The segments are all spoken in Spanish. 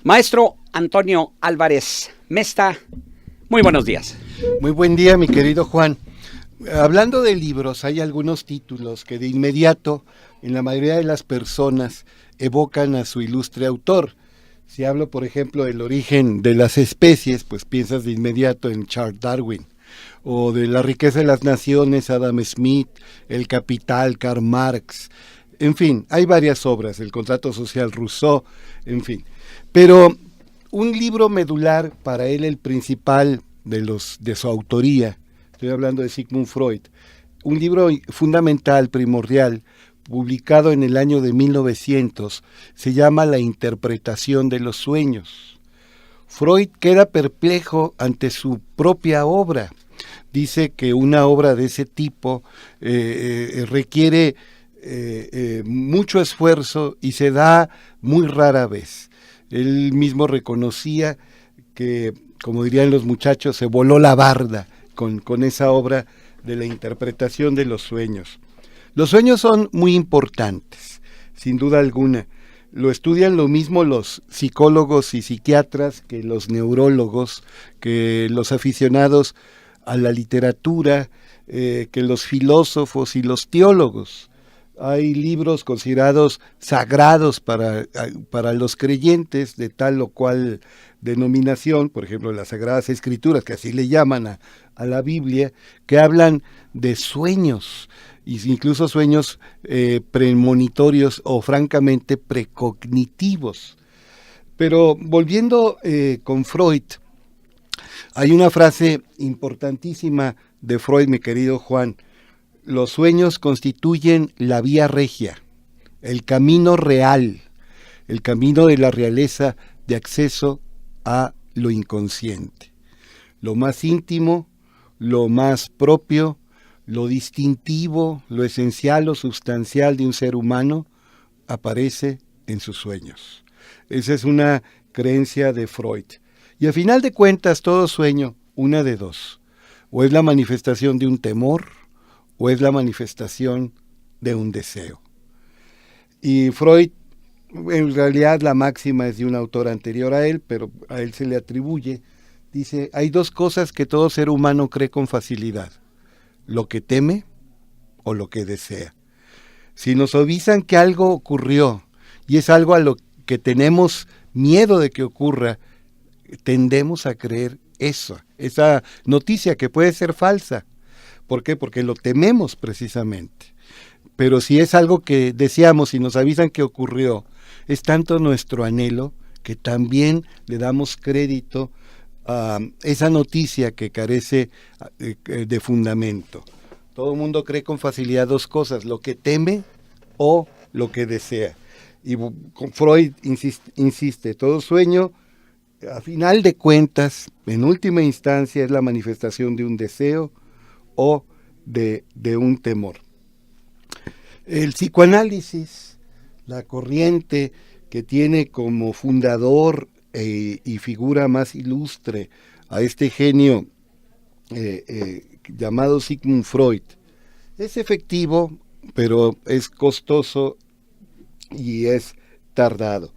Maestro Antonio Álvarez Mesta, muy buenos días. Muy buen día, mi querido Juan. Hablando de libros, hay algunos títulos que de inmediato, en la mayoría de las personas, evocan a su ilustre autor. Si hablo, por ejemplo, del origen de las especies, pues piensas de inmediato en Charles Darwin. O de La riqueza de las naciones, Adam Smith, El Capital, Karl Marx. En fin, hay varias obras, El contrato social, Rousseau, en fin. Pero un libro medular, para él el principal de su autoría, estoy hablando de Sigmund Freud, un libro fundamental, primordial, publicado en el año de 1900, se llama La interpretación de los sueños. Freud queda perplejo ante su propia obra. Dice que una obra de ese tipo requiere mucho esfuerzo y se da muy rara vez. Él mismo reconocía que, como dirían los muchachos, se voló la barda con esa obra de la interpretación de los sueños. Los sueños son muy importantes, sin duda alguna. Lo estudian lo mismo los psicólogos y psiquiatras que los neurólogos, que los aficionados a la literatura, que los filósofos y los teólogos. Hay libros considerados sagrados para los creyentes de tal o cual denominación, por ejemplo las Sagradas Escrituras, que así le llaman a la Biblia, que hablan de sueños, incluso sueños premonitorios o francamente precognitivos. Pero volviendo con Freud, hay una frase importantísima de Freud, mi querido Juan: los sueños constituyen la vía regia, el camino real, el camino de la realeza de acceso a lo inconsciente. Lo más íntimo, lo más propio, lo distintivo, lo esencial, lo sustancial de un ser humano aparece en sus sueños. Esa es una creencia de Freud. Y a final de cuentas, todo sueño, una de dos: o es la manifestación de un temor, o es la manifestación de un deseo. Y Freud, en realidad la máxima es de un autor anterior a él, pero a él se le atribuye, dice: hay dos cosas que todo ser humano cree con facilidad: lo que teme o lo que desea. Si nos avisan que algo ocurrió y es algo a lo que tenemos miedo de que ocurra, tendemos a creer eso, esa noticia que puede ser falsa. ¿Por qué? Porque lo tememos precisamente. Pero si es algo que deseamos y nos avisan que ocurrió, es tanto nuestro anhelo que también le damos crédito a esa noticia que carece de fundamento. Todo el mundo cree con facilidad dos cosas: lo que teme o lo que desea. Y Freud insiste, todo sueño, a final de cuentas, en última instancia, es la manifestación de un deseo o de un temor. El psicoanálisis, la corriente que tiene como fundador y figura más ilustre a este genio llamado Sigmund Freud, es efectivo, pero es costoso y es tardado.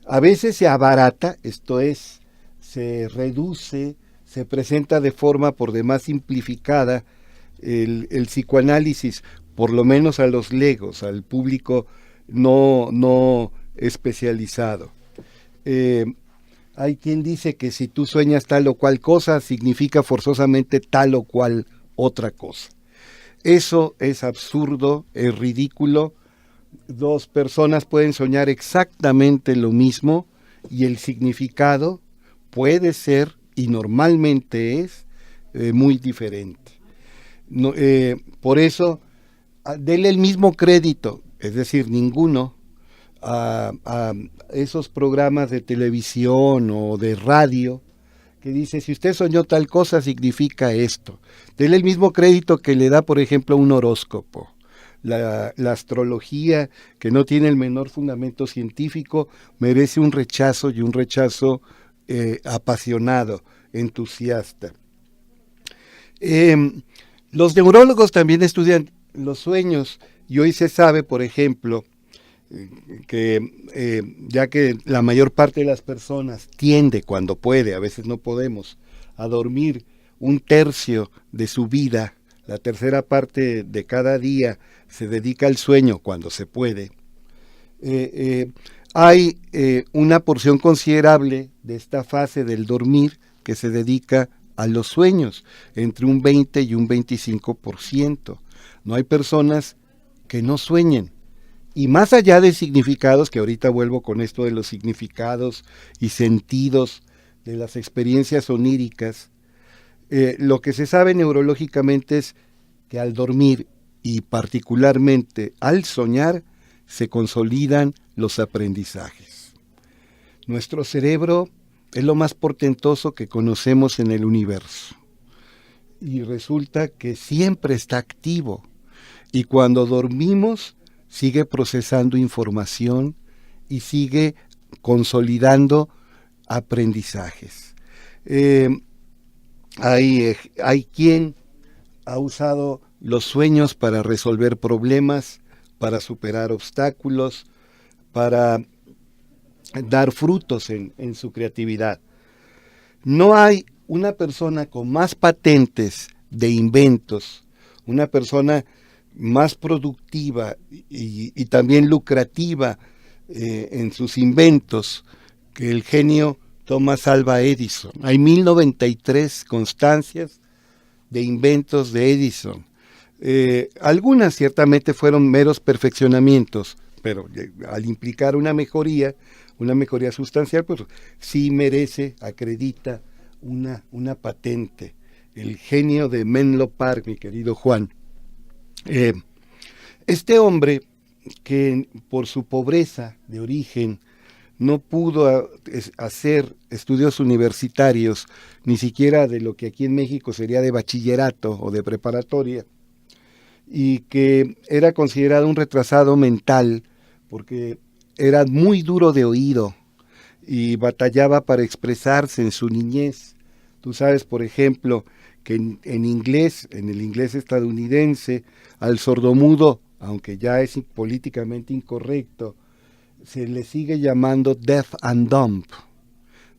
A veces se abarata, esto es, se reduce, se presenta de forma por demás simplificada el psicoanálisis, por lo menos a los legos, al público no especializado. Hay quien dice que si tú sueñas tal o cual cosa, significa forzosamente tal o cual otra cosa. Eso es absurdo, es ridículo. Dos personas pueden soñar exactamente lo mismo y el significado puede ser, y normalmente es, muy diferente. Por eso, denle el mismo crédito, es decir, ninguno, a esos programas de televisión o de radio que dice: si usted soñó tal cosa, significa esto. Denle el mismo crédito que le da, por ejemplo, un horóscopo. La astrología, que no tiene el menor fundamento científico, merece un rechazo, y un rechazo apasionado, entusiasta. Los neurólogos también estudian los sueños, y hoy se sabe, por ejemplo, ya que la mayor parte de las personas tiende, cuando puede, a veces no podemos, a dormir un tercio de su vida, la tercera parte de cada día se dedica al sueño cuando se puede, hay una porción considerable de esta fase del dormir que se dedica a los sueños, entre un 20 y un 25%. No hay personas que no sueñen. Y más allá de significados, que ahorita vuelvo con esto de los significados y sentidos de las experiencias oníricas, lo que se sabe neurológicamente es que al dormir y particularmente al soñar se consolidan los aprendizajes. Nuestro cerebro es lo más portentoso que conocemos en el universo y resulta que siempre está activo y cuando dormimos sigue procesando información y sigue consolidando aprendizajes. Hay quien ha usado los sueños para resolver problemas, para superar obstáculos, para dar frutos en su creatividad. No hay una persona con más patentes de inventos, una persona más productiva y también lucrativa en sus inventos que el genio Thomas Alva Edison. Hay 1093 constancias de inventos de Edison. Algunas ciertamente fueron meros perfeccionamientos, pero al implicar una mejoría sustancial, pues sí merece, acredita una patente. El genio de Menlo Park, mi querido Juan. Este hombre que por su pobreza de origen no pudo hacer estudios universitarios, ni siquiera de lo que aquí en México sería de bachillerato o de preparatoria, y que era considerado un retrasado mental porque era muy duro de oído y batallaba para expresarse en su niñez. Tú sabes, por ejemplo, que en el inglés estadounidense, al sordomudo, aunque ya es políticamente incorrecto, se le sigue llamando deaf and dumb,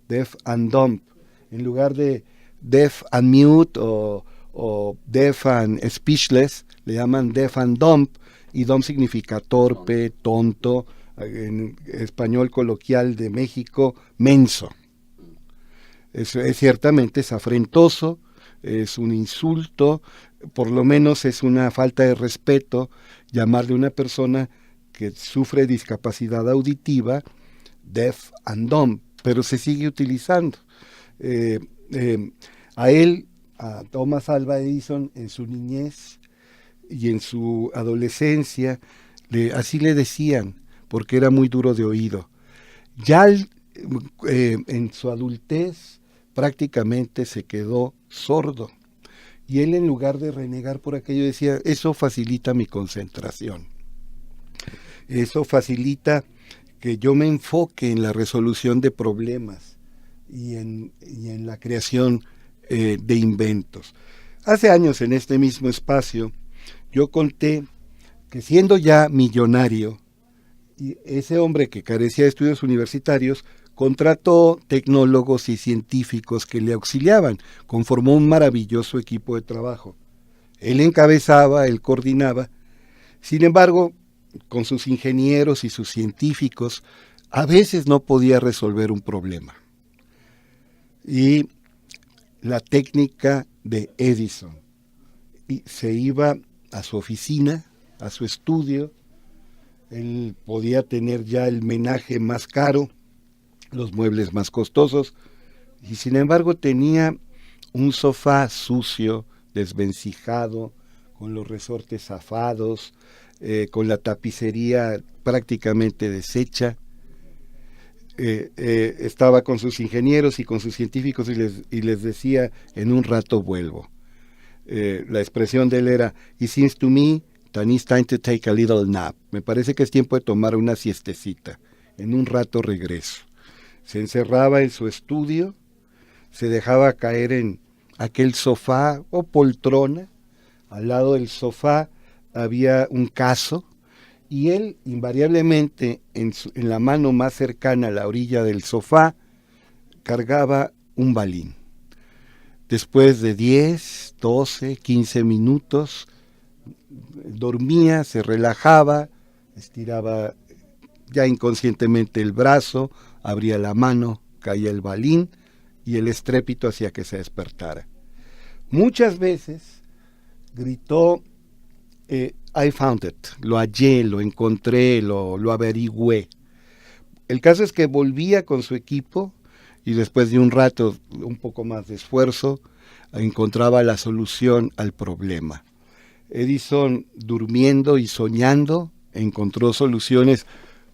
en lugar de deaf and mute o deaf and speechless, le llaman deaf and dumb, y dumb significa torpe, tonto, en español coloquial de México, menso. Ciertamente es afrentoso, es un insulto, por lo menos es una falta de respeto llamarle a una persona que sufre discapacidad auditiva deaf and dumb, pero se sigue utilizando. A Thomas Alva Edison, en su niñez y en su adolescencia, así le decían, porque era muy duro de oído. Ya en su adultez prácticamente se quedó sordo. Y él, en lugar de renegar por aquello, decía, eso facilita mi concentración. Eso facilita que yo me enfoque en la resolución de problemas y en la creación de inventos. Hace años, en este mismo espacio, yo conté que siendo ya millonario, y ese hombre que carecía de estudios universitarios contrató tecnólogos y científicos que le auxiliaban, conformó un maravilloso equipo de trabajo. Él encabezaba, él coordinaba, sin embargo, con sus ingenieros y sus científicos, a veces no podía resolver un problema. Y la técnica de Edison, y se iba a su oficina, a su estudio, él podía tener ya el menaje más caro, los muebles más costosos, y sin embargo tenía un sofá sucio, desvencijado, con los resortes zafados, con la tapicería prácticamente deshecha. Estaba con sus ingenieros y con sus científicos y les decía, en un rato vuelvo. La expresión de él era, "It seems to me that it's time to take a little nap". Me parece que es tiempo de tomar una siestecita. En un rato regreso. Se encerraba en su estudio, se dejaba caer en aquel sofá o poltrona. Al lado del sofá había un caso y él invariablemente en la mano más cercana a la orilla del sofá cargaba un balín. Después de 10, 12, 15 minutos dormía, se relajaba, estiraba ya inconscientemente el brazo, abría la mano, caía el balín y el estrépito hacía que se despertara. Muchas veces gritó, I found it, lo hallé, lo encontré, lo averigüé. El caso es que volvía con su equipo y después de un rato, un poco más de esfuerzo, encontraba la solución al problema. Edison, durmiendo y soñando, encontró soluciones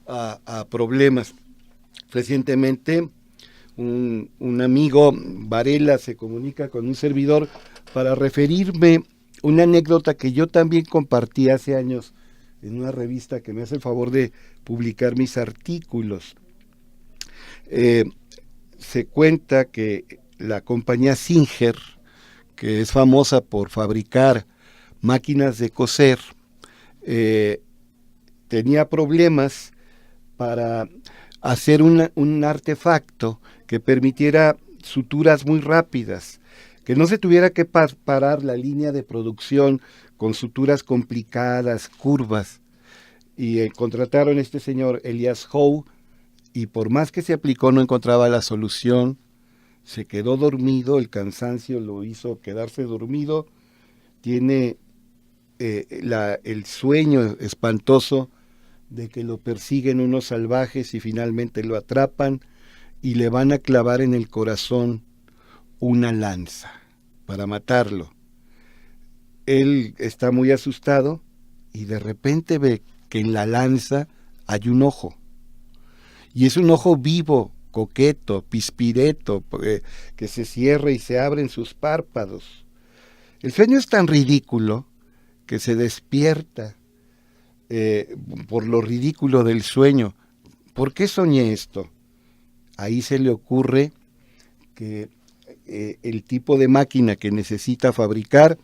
a problemas. Recientemente, un amigo, Varela, se comunica con un servidor para referirme una anécdota que yo también compartí hace años en una revista que me hace el favor de publicar mis artículos. Se cuenta que la compañía Singer, que es famosa por fabricar máquinas de coser, tenía problemas para hacer un artefacto que permitiera suturas muy rápidas, que no se tuviera que parar la línea de producción con suturas complicadas, curvas, y contrataron a este señor Elias Howe, y por más que se aplicó no encontraba la solución, se quedó dormido, el cansancio lo hizo quedarse dormido, tiene el sueño espantoso de que lo persiguen unos salvajes y finalmente lo atrapan y le van a clavar en el corazón una lanza para matarlo. Él está muy asustado y de repente ve que en la lanza hay un ojo. Y es un ojo vivo, coqueto, pispireto, que se cierra y se abre en sus párpados. El sueño es tan ridículo que se despierta por lo ridículo del sueño. ¿Por qué soñé esto? Ahí se le ocurre que el tipo de máquina que necesita fabricar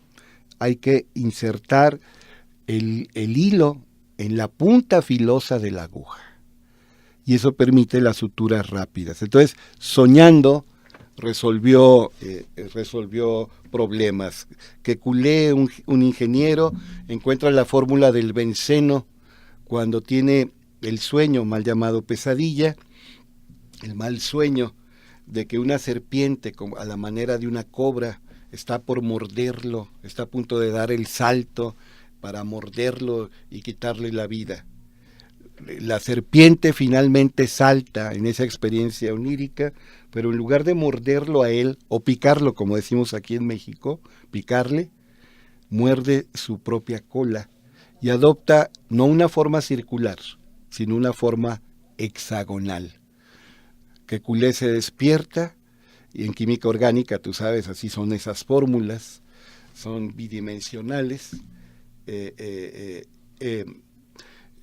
hay que insertar el hilo en la punta filosa de la aguja. Y eso permite las suturas rápidas. Entonces, soñando, resolvió problemas. Kekulé, un ingeniero, encuentra la fórmula del benceno cuando tiene el sueño, mal llamado pesadilla, el mal sueño de que una serpiente, a la manera de una cobra, está por morderlo, está a punto de dar el salto para morderlo y quitarle la vida. La serpiente finalmente salta en esa experiencia onírica, pero en lugar de morderlo a él, o picarlo, como decimos aquí en México, picarle, muerde su propia cola y adopta no una forma circular, sino una forma hexagonal. Kekulé se despierta, y en química orgánica, tú sabes, así son esas fórmulas, son bidimensionales.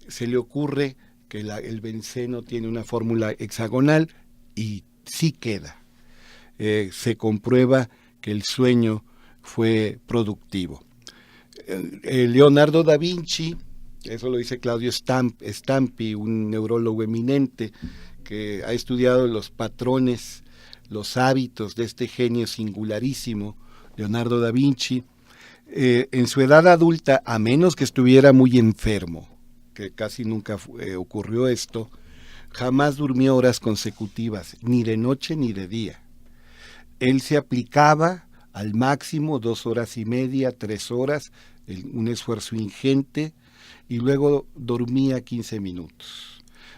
Se le ocurre que el benceno tiene una fórmula hexagonal y sí queda. Se comprueba que el sueño fue productivo. Leonardo da Vinci, eso lo dice Claudio Stampi, un neurólogo eminente que ha estudiado los patrones, los hábitos de este genio singularísimo, Leonardo da Vinci, en su edad adulta, a menos que estuviera muy enfermo, que casi nunca ocurrió esto, jamás durmió horas consecutivas, ni de noche ni de día. Él se aplicaba al máximo 2 horas y media, 3 horas, un esfuerzo ingente, y luego dormía 15 minutos.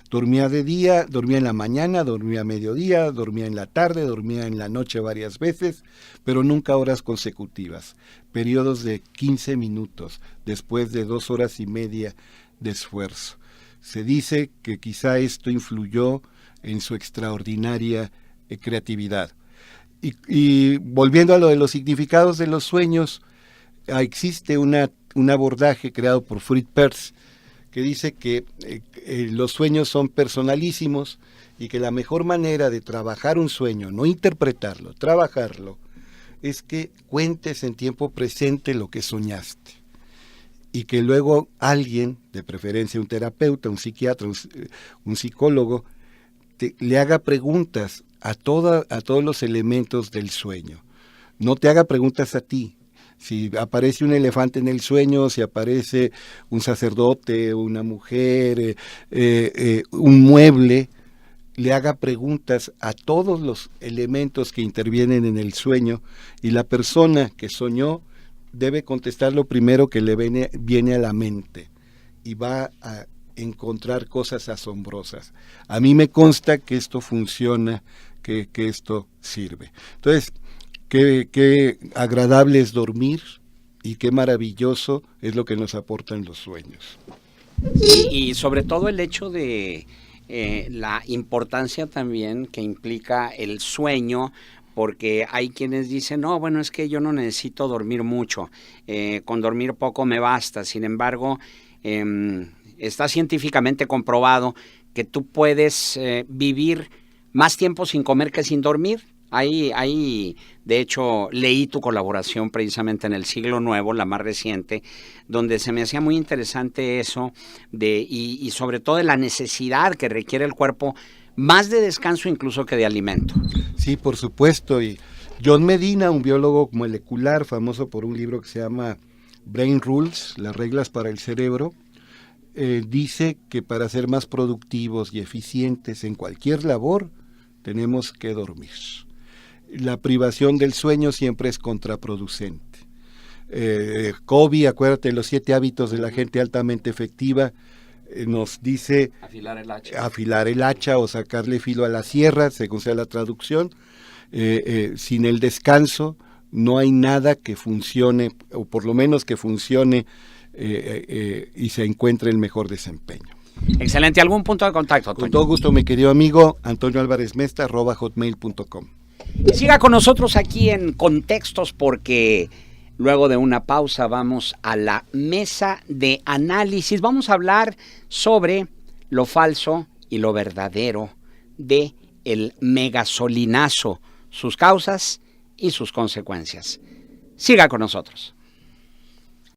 Dormía de día, dormía en la mañana, dormía a mediodía, dormía en la tarde, dormía en la noche varias veces, pero nunca horas consecutivas. Periodos de 15 minutos, después de 2 horas y media de esfuerzo. Se dice que quizá esto influyó en su extraordinaria creatividad. Y volviendo a lo de los significados de los sueños, existe un abordaje creado por Fritz Perls que dice que los sueños son personalísimos y que la mejor manera de trabajar un sueño, no interpretarlo, trabajarlo, es que cuentes en tiempo presente lo que soñaste. y que luego alguien, de preferencia un terapeuta, un psiquiatra, un psicólogo, le haga preguntas a todos los elementos del sueño. No te haga preguntas a ti. Si aparece un elefante en el sueño, si aparece un sacerdote, una mujer, un mueble, le haga preguntas a todos los elementos que intervienen en el sueño, y la persona que soñó debe contestar lo primero que le viene a la mente, y va a encontrar cosas asombrosas. A mí me consta que esto funciona, que esto sirve. Entonces, qué agradable es dormir y qué maravilloso es lo que nos aportan los sueños. Y sobre todo el hecho de la importancia también que implica el sueño, porque hay quienes dicen, no, bueno, es que yo no necesito dormir mucho, con dormir poco me basta. Sin embargo, está científicamente comprobado que tú puedes vivir más tiempo sin comer que sin dormir. Ahí, de hecho, leí tu colaboración precisamente en El Siglo Nuevo, la más reciente, donde se me hacía muy interesante eso, y sobre todo de la necesidad que requiere el cuerpo, más de descanso incluso que de alimento. Sí, por supuesto. Y John Medina, un biólogo molecular famoso por un libro que se llama Brain Rules, las reglas para el cerebro, dice que para ser más productivos y eficientes en cualquier labor, tenemos que dormir. La privación del sueño siempre es contraproducente. Covey, acuérdate, los 7 hábitos de la gente altamente efectiva, nos dice afilar el hacha o sacarle filo a la sierra, según sea la traducción. Sin el descanso no hay nada que funcione, o por lo menos que funcione y se encuentre el mejor desempeño. Excelente. ¿Algún punto de contacto, Toño? Con todo gusto, mi querido amigo, antonioalvarezmesta@hotmail.com. Siga con nosotros aquí en Contextos, porque luego de una pausa vamos a la mesa de análisis. Vamos a hablar sobre lo falso y lo verdadero de el megasolinazo, sus causas y sus consecuencias. Siga con nosotros.